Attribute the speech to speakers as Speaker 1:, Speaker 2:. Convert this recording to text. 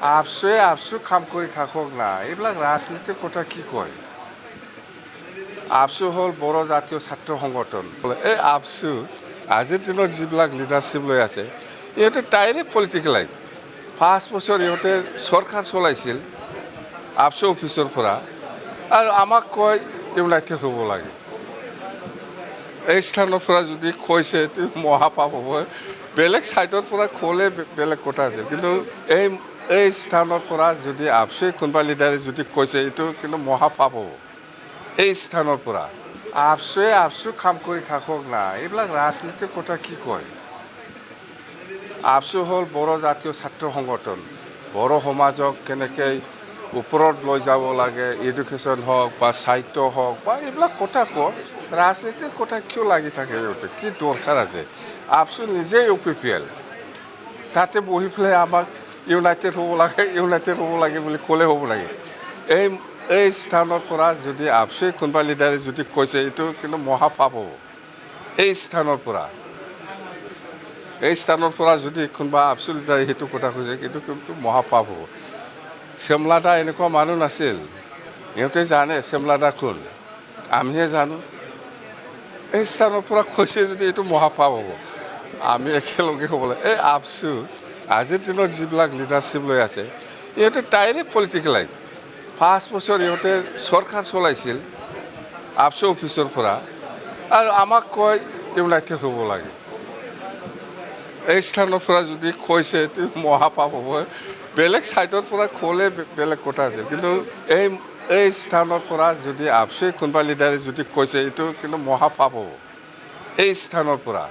Speaker 1: আপচু কাম কৰি থাকক না এইবিলাক ৰাজনীতিৰ কথা কি কয় আপচু হ'ল বড়ো জাতীয় ছাত্ৰ সংগঠন এই আপচু আজিৰ দিনত যিবিলাক লিডাৰশ্বিপ লৈ আছে ইহঁতে ডাইৰেক্ট পলিটিকেলাইজ 5 বছৰ ইহঁতে চৰকাৰ চলাইছিল আপচু অফিচৰ পৰা আৰু আমাক কয় ইউনাইটেড হ'ব লাগে এই স্থানৰ পৰা যদি কৈছে মহাপাপ হ'ব বেলেগ ছাইডৰ পৰা ক'লে বেলেগ কথা আছে কিন্তু এই স্থানৰ পৰা যদি আপচুৱে কোনোবা লিডাৰে যদি কৈছে এইটো কিন্তু মহাপাপ হ'ব এই স্থানৰ পৰা আপচু কাম কৰি থাকক না এইবিলাক ৰাজনীতিৰ কথা কি কয় আপচু হ'ল বড়ো জাতীয় ছাত্ৰ সংগঠন বড়ো সমাজক কেনেকৈ ওপৰত লৈ যাব লাগে এডুকেশ্যন হওক বা সাহিত্য হওক বা এইবিলাক কথা কওক ৰাজনীতিৰ কথা কিয় লাগি থাকে ইহঁতে কি দৰকাৰ আছে আপচু নিজেই অফিচিয়েল তাতে বহি পেলাই আমাক ইউনাইটেড হ'ব লাগে বুলি ক'লে হ'ব লাগে এই স্থানৰ পৰা যদি আপচুৱে কোনোবা লিডাৰে যদি কৈছে এইটো কিন্তু মহাপাপ হ'ব এই স্থানৰ পৰা যদি কোনোবা আপচু লিডাৰে সেইটো কথা কৈছে সেইটো কিন্তু মহাপাপ হ'ব শ্যামলাদা এনেকুৱা মানুহ নাছিল ইহঁতে জানে শ্যামলাদা কোন আমিহে জানো এই স্থানৰ পৰা কৈছে যদি এইটো মহাপাপ হ'ব আমি একেলগে হ'ব লাগে এই আপচু আজিৰ দিনত যিবিলাক লিডাৰশ্বিপ লৈ আছে ইহঁতে ডাইৰেক্ট পলিটিকেলাইজ 5 বছৰ ইহঁতে চৰকাৰ চলাইছিল আপচু অফিচৰ পৰা আৰু আমাক কয় ইউনাইটেড হ'ব লাগে এই স্থানৰ পৰা যদি কৈছে মহাপাপ হ'ব বেলেগ ছাইডৰ পৰা ক'লে বেলেগ কথা আছে কিন্তু এই স্থানৰ পৰা যদি আপচুৱে কোনোবা লিডাৰে যদি কৈছে এইটো কিন্তু মহাপাপ হ'ব এই স্থানৰ পৰা